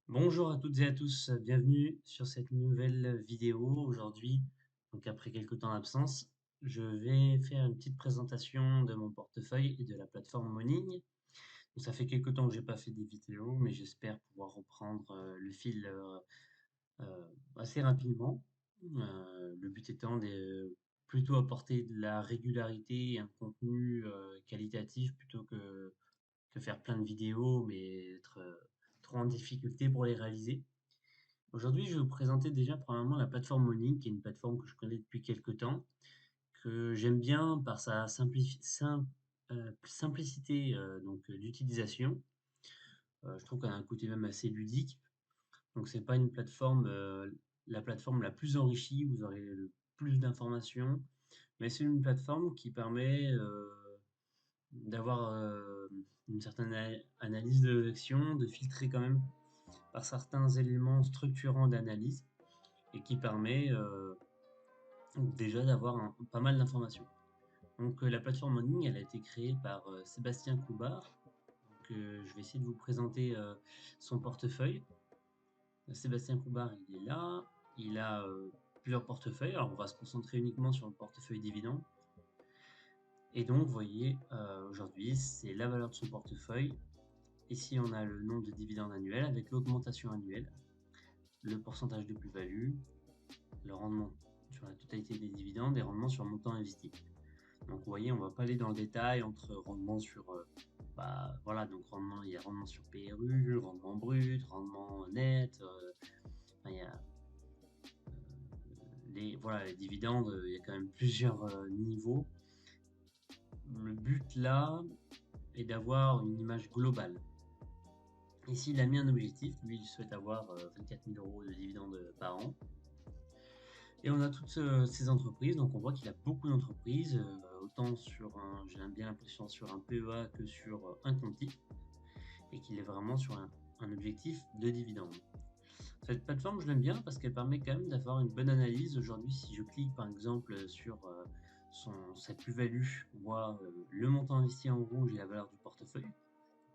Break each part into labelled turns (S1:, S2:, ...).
S1: Bonjour à toutes et à tous, bienvenue sur cette nouvelle vidéo. Aujourd'hui, donc après quelques temps d'absence, je vais faire une petite présentation de mon portefeuille et de la plateforme Morning. Donc, ça fait quelques temps que j'ai pas fait des vidéos, mais j'espère pouvoir reprendre le fil assez rapidement. Le but étant de plutôt apporter de la régularité et un contenu qualitatif plutôt que faire plein de vidéos, mais être trop en difficulté pour les réaliser. Aujourd'hui, je vais vous présenter déjà premièrement la plateforme Monink, qui est une plateforme que je connais depuis quelques temps, que j'aime bien par sa simplicité d'utilisation. Je trouve qu'elle a un côté même assez ludique. Donc c'est pas une plateforme, la plateforme la plus enrichie, vous aurez le plus d'informations, mais c'est une plateforme qui permet d'avoir une certaine analyse de l'action, de filtrer quand même par certains éléments structurants d'analyse et qui permet déjà d'avoir pas mal d'informations. Donc la plateforme en ligne, elle a été créée par Sébastien Coubard. Donc, je vais essayer de vous présenter son portefeuille. Sébastien Coubard, il est là. Il a plusieurs portefeuilles. Alors on va se concentrer uniquement sur le portefeuille dividende. Et donc, vous voyez, aujourd'hui, c'est la valeur de son portefeuille. Ici, on a le nombre de dividendes annuels avec l'augmentation annuelle, le pourcentage de plus-value, le rendement sur la totalité des dividendes et rendement sur le montant investi. Donc vous voyez, on va pas aller dans le détail entre rendement sur voilà, donc rendement, il y a rendement sur PRU, rendement brut, rendement net, il y a les dividendes, il y a quand même plusieurs niveaux. Le but là est d'avoir une image globale. Ici, il a mis un objectif, lui il souhaite avoir 24 000 euros de dividendes par an. Et on a toutes ces entreprises, donc on voit qu'il a beaucoup d'entreprises, autant sur j'ai bien l'impression sur un PEA que sur un compte type, et qu'il est vraiment sur un objectif de dividende. Cette plateforme, je l'aime bien parce qu'elle permet quand même d'avoir une bonne analyse. Aujourd'hui, si je clique par exemple sur sa plus-value, on voit le montant investi en rouge et la valeur du portefeuille.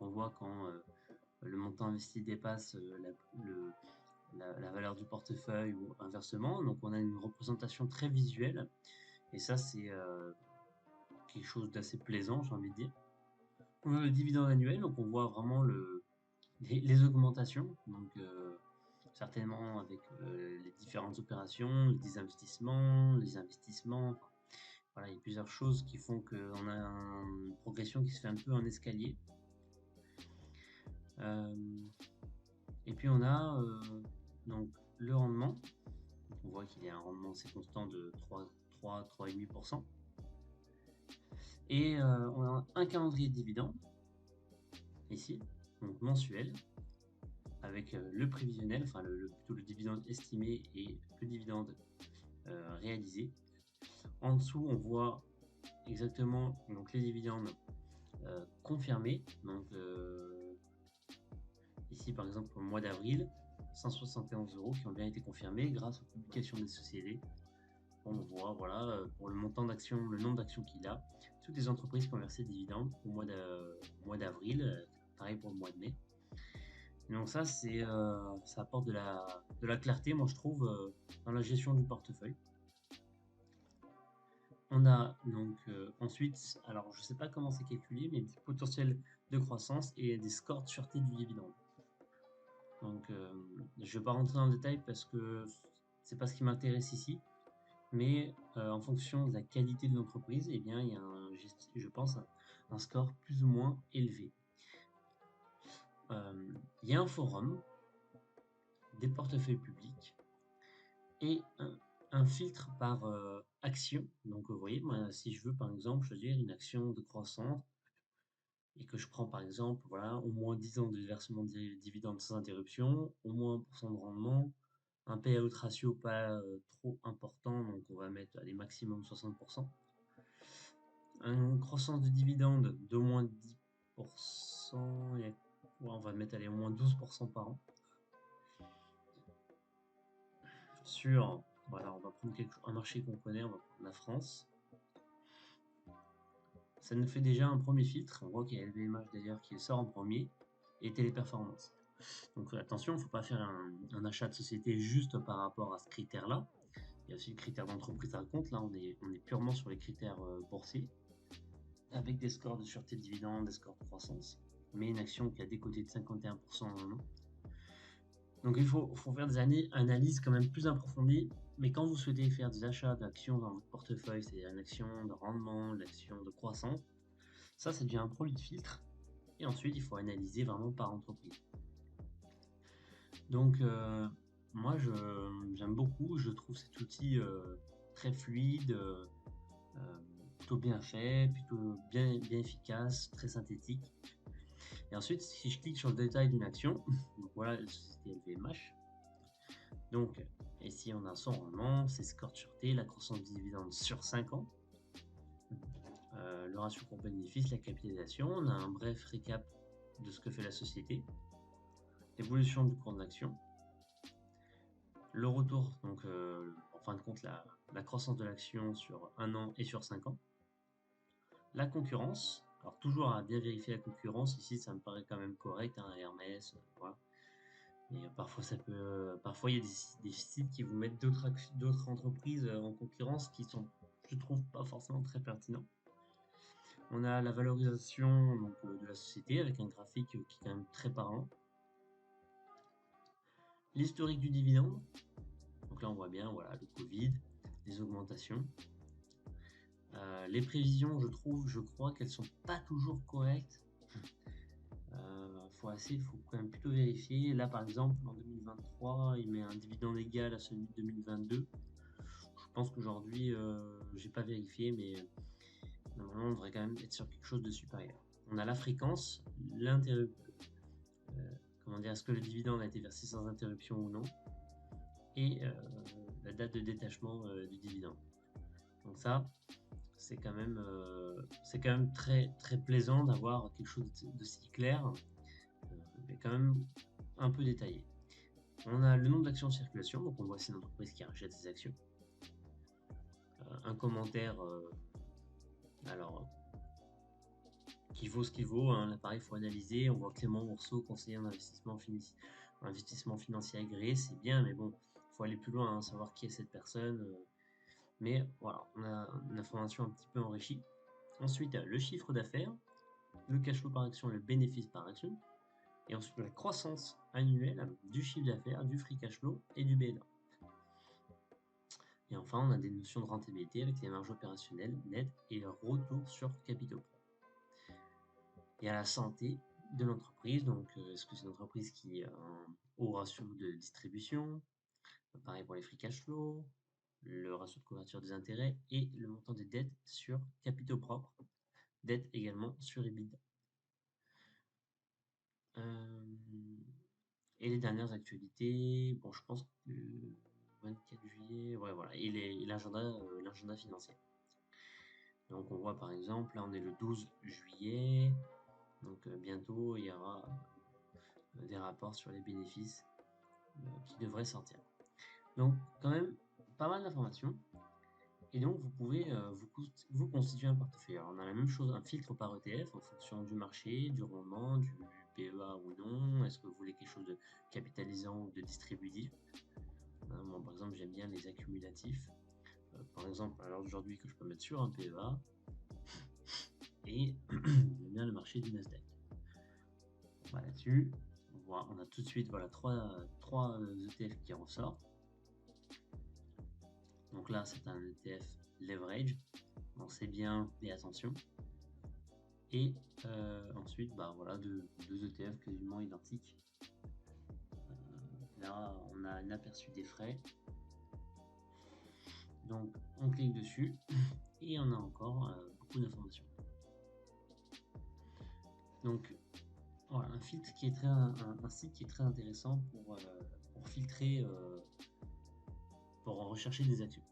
S1: On voit quand le montant investi dépasse la valeur du portefeuille ou inversement. Donc on a une représentation très visuelle et ça c'est quelque chose d'assez plaisant, j'ai envie de dire. On a le dividende annuel, donc on voit vraiment les augmentations, donc certainement avec les différentes opérations, les désinvestissements, les investissements. Enfin, voilà, il y a plusieurs choses qui font qu'on a une progression qui se fait un peu en escalier. Euh, et puis on a donc le rendement. Donc on voit qu'il y a un rendement assez constant de 3,5%. Et on a un calendrier de dividendes ici, donc mensuel, avec le prévisionnel, enfin plutôt le dividende estimé et le dividende réalisé. En dessous, on voit exactement donc, les dividendes confirmés. Donc, ici, par exemple, au mois d'avril, 171 euros qui ont bien été confirmés grâce aux publications des sociétés. On voit, voilà, pour le montant d'action, le nombre d'actions qu'il a, toutes les entreprises qui ont versé des dividendes au mois d'avril, pareil pour le mois de mai. Et donc ça apporte de la clarté, moi je trouve, dans la gestion du portefeuille. On a donc ensuite, alors je ne sais pas comment c'est calculé, mais du potentiel de croissance et des scores de sûreté du dividende. Donc je ne vais pas rentrer dans le détail parce que c'est pas ce qui m'intéresse ici, mais en fonction de la qualité de l'entreprise, eh bien il y a je pense un score plus ou moins élevé. Il y a un forum, des portefeuilles publics et un filtre par action. Donc vous voyez, moi, si je veux par exemple choisir une action de croissance et que je prends par exemple voilà, au moins 10 ans de versement de dividendes sans interruption, au moins 1% de rendement, un payout ratio pas trop important, donc on va mettre les maximum 60%, une croissance de dividendes d'au moins 10%, on va mettre au moins 12% par an, sur, voilà, on va prendre un marché qu'on connaît, on va prendre la France. Ça nous fait déjà un premier filtre. On voit qu'il y a LVMH d'ailleurs qui sort en premier et Téléperformance. Donc attention, il ne faut pas faire un achat de société juste par rapport à ce critère-là. Il y a aussi le critère d'entreprise à compte. Là, on est purement sur les critères boursiers, avec des scores de sûreté de dividendes, des scores de croissance, mais une action qui a décoté de 51% en un an. Donc il faut faire des analyses quand même plus approfondies, mais quand vous souhaitez faire des achats d'actions dans votre portefeuille, c'est-à-dire une action de rendement, l'action de croissance, ça devient un produit de filtre, et ensuite il faut analyser vraiment par entreprise. Donc moi j'aime beaucoup, je trouve cet outil très fluide, plutôt bien fait, plutôt bien efficace, très synthétique. Et ensuite, si je clique sur le détail d'une action, donc voilà la société LVMH, donc ici on a son rendement, ses scores de sûreté, la croissance du dividende sur 5 ans, le ratio cours-bénéfice, la capitalisation, on a un bref récap de ce que fait la société, l'évolution du cours de l'action, le retour, donc en fin de compte la croissance de l'action sur 1 an et sur 5 ans, la concurrence, alors toujours à bien vérifier la concurrence, ici ça me paraît quand même correct, hein, Hermès, voilà. Et parfois il y a des sites qui vous mettent d'autres entreprises en concurrence qui sont, je trouve, pas forcément très pertinents. On a la valorisation donc, de la société avec un graphique qui est quand même très parlant. L'historique du dividende. Donc là on voit bien voilà, le Covid, les augmentations. Les prévisions, je crois qu'elles sont pas toujours correctes. Faut quand même plutôt vérifier. Là par exemple en 2023 il met un dividende égal à celui de 2022. Je pense qu'aujourd'hui j'ai pas vérifié, mais normalement on devrait quand même être sur quelque chose de supérieur. On a la fréquence, comment dire, est-ce que le dividende a été versé sans interruption ou non, et la date de détachement du dividende. Donc ça c'est quand même très très plaisant d'avoir quelque chose de si clair, mais quand même un peu détaillé. On a le nombre d'actions en circulation, donc on voit c'est une entreprise qui rachète ses actions. Un commentaire, alors qui vaut ce qu'il vaut, hein. Là pareil, il faut analyser. On voit Clément Mourceau, conseiller en investissement financier agréé, c'est bien, mais bon, il faut aller plus loin, hein, savoir qui est cette personne. Mais voilà, on a une information un petit peu enrichie. Ensuite, le chiffre d'affaires, le cash flow par action, le bénéfice par action, et ensuite la croissance annuelle du chiffre d'affaires, du free cash flow et du BNA. Et enfin, on a des notions de rentabilité avec les marges opérationnelles nettes et le retour sur capitaux. Il y a la santé de l'entreprise, donc est-ce que c'est une entreprise qui a un haut ratio de distribution, pareil pour les free cash flow, le ratio de couverture des intérêts et le montant des dettes sur capitaux propres, dettes également sur EBITDA. Et les dernières actualités, bon je pense que 24 juillet, ouais voilà, et l'agenda financier. Donc on voit par exemple, là on est le 12 juillet, donc bientôt il y aura des rapports sur les bénéfices qui devraient sortir. Donc quand même pas mal d'informations. Et donc vous pouvez vous constituer un portefeuille. Alors on a la même chose, un filtre par ETF en fonction du marché, du rendement, du PEA ou non. Est-ce que vous voulez quelque chose de capitalisant ou de distributif? Moi par exemple j'aime bien les accumulatifs. Par exemple alors aujourd'hui que je peux mettre sur un PEA. Et j'aime bien le marché du Nasdaq. Voilà, là-dessus, on a tout de suite voilà, trois ETF qui ressortent. Donc là, c'est un ETF leverage. Donc c'est bien, et attention. Et ensuite, bah, voilà, deux ETF quasiment identiques. Là, on a un aperçu des frais. Donc on clique dessus et on a encore beaucoup d'informations. Donc voilà, un site qui est très intéressant pour filtrer, pour rechercher des actions.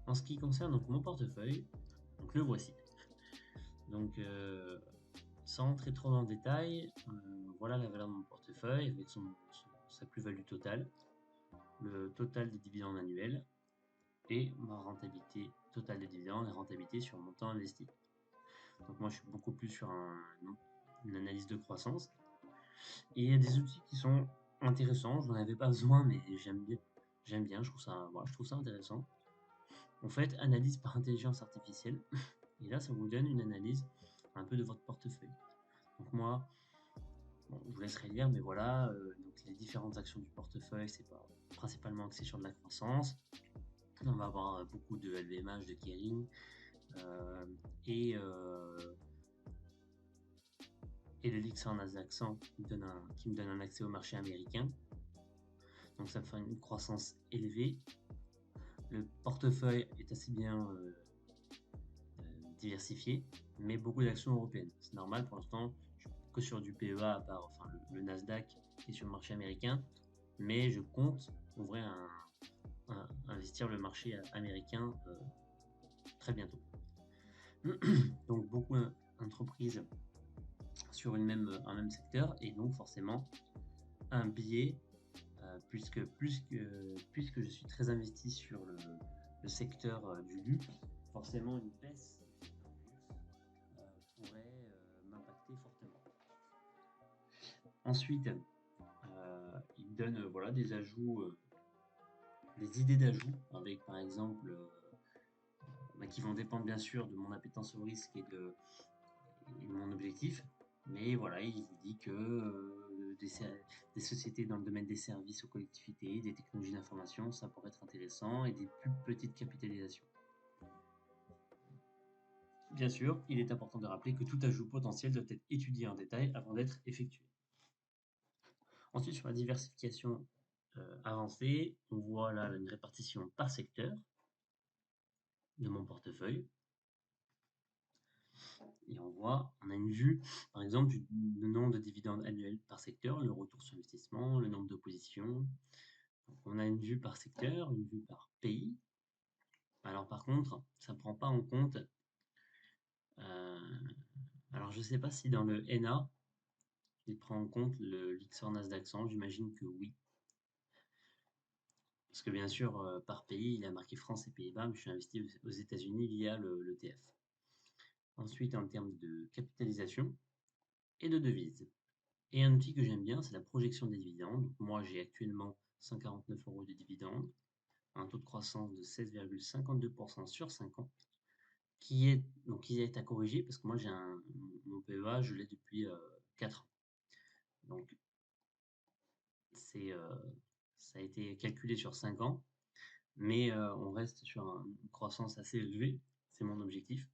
S1: En ce qui concerne donc mon portefeuille, donc le voici. Donc sans entrer trop dans le détail, voilà la valeur de mon portefeuille avec sa plus-value totale, le total des dividendes annuels et ma rentabilité totale des dividendes et rentabilité sur mon temps investi. Donc moi je suis beaucoup plus sur une analyse de croissance. Et il y a des outils qui sont intéressants. Je n'en avais pas besoin, mais j'aime bien. Je trouve ça, voilà, je trouve ça intéressant. En fait, analyse par intelligence artificielle. Et là, ça vous donne une analyse un peu de votre portefeuille. Donc moi, bon, je vous laisserai lire, mais voilà, donc les différentes actions du portefeuille, c'est pas principalement axé sur de la croissance. On va avoir beaucoup de LVMH, de Kering, euh, et, euh, et le Lixor Nasdaq 100 qui me donne un accès au marché américain. Donc ça me fait une croissance élevée. Le portefeuille est assez bien diversifié, mais beaucoup d'actions européennes. C'est normal, pour l'instant, je suis que sur du PEA, à part enfin, le Nasdaq et sur le marché américain, mais je compte ouvrir investir le marché américain très bientôt. Donc beaucoup d'entreprises sur un même secteur et donc forcément un biais puisque je suis très investi sur le secteur du luxe, forcément une baisse pourrait m'impacter fortement. Ensuite, il me donne voilà, des ajouts, des idées d'ajouts avec par exemple qui vont dépendre bien sûr de mon appétence au risque et de mon objectif. Mais voilà, il vous dit que des sociétés dans le domaine des services aux collectivités, des technologies d'information, ça pourrait être intéressant et des plus petites capitalisations. Bien sûr, il est important de rappeler que tout ajout potentiel doit être étudié en détail avant d'être effectué. Ensuite, sur la diversification avancée, on voit là une répartition par secteur de mon portefeuille. Et on a une vue, par exemple, du nombre de dividendes annuels par secteur, le retour sur investissement, le nombre d'oppositions. On a une vue par secteur, une vue par pays. Alors par contre, ça ne prend pas en compte. Alors je ne sais pas si dans le NA, il prend en compte le Lixor Nasdaq 100, j'imagine que oui. Parce que bien sûr, par pays, il a marqué France et Pays-Bas, mais je suis investi aux États-Unis via l'ETF. Ensuite, en termes de capitalisation et de devises. Et un outil que j'aime bien, c'est la projection des dividendes. Donc, moi, j'ai actuellement 149 € de dividendes, un taux de croissance de 16,52% sur 5 ans, qui est à corriger parce que moi, mon PEA, je l'ai depuis 4 ans. Donc, ça a été calculé sur 5 ans, mais on reste sur une croissance assez élevée, c'est mon objectif.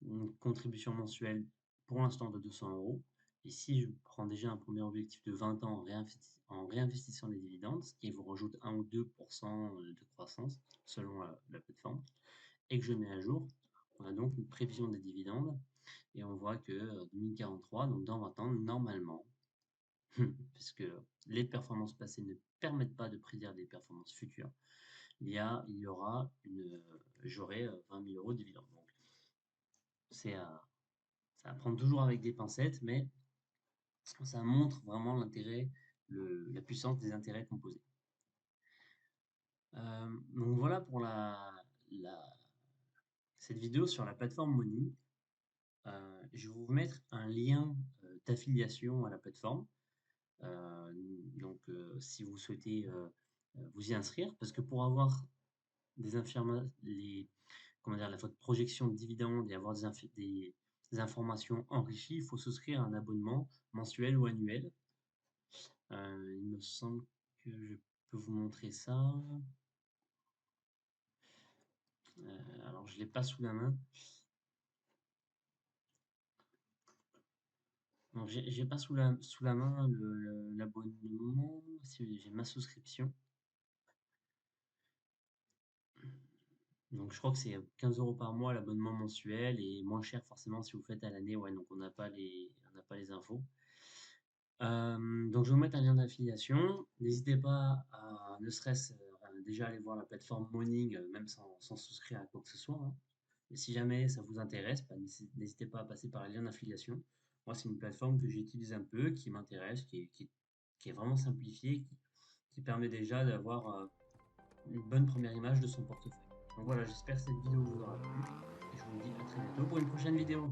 S1: Une contribution mensuelle pour l'instant de 200 €. Et si je prends déjà un premier objectif de 20 ans en réinvestissant les dividendes, ce qui vous rajoute 1 ou 2% de croissance selon la plateforme, et que je mets à jour, on a donc une prévision des dividendes et on voit que 2043, donc dans 20 ans, normalement, puisque les performances passées ne permettent pas de prédire des performances futures, j'aurai 20 000 € de dividendes. Donc, c'est à prendre toujours avec des pincettes, mais ça montre vraiment l'intérêt, la puissance des intérêts composés. Donc voilà pour cette vidéo sur la plateforme Money. Je vais vous mettre un lien d'affiliation à la plateforme. Donc si vous souhaitez vous y inscrire, parce que pour avoir votre projection de dividendes et avoir des informations enrichies, il faut souscrire à un abonnement mensuel ou annuel. Il me semble que je peux vous montrer ça. Alors, je ne l'ai pas sous la main. Donc, j'ai pas sous la main l'abonnement. Si j'ai ma souscription. Donc, je crois que c'est 15 € par mois l'abonnement mensuel et moins cher forcément si vous faites à l'année. Ouais, donc on n'a pas les infos. Donc, je vais vous mettre un lien d'affiliation. N'hésitez pas à, ne serait-ce déjà aller voir la plateforme Morning, même sans souscrire à quoi que ce soit, hein. Et si jamais ça vous intéresse, n'hésitez pas à passer par le lien d'affiliation. Moi, c'est une plateforme que j'utilise un peu, qui m'intéresse, qui est vraiment simplifiée, qui permet déjà d'avoir une bonne première image de son portefeuille. Donc voilà, j'espère que cette vidéo vous aura plu et je vous dis à très bientôt pour une prochaine vidéo.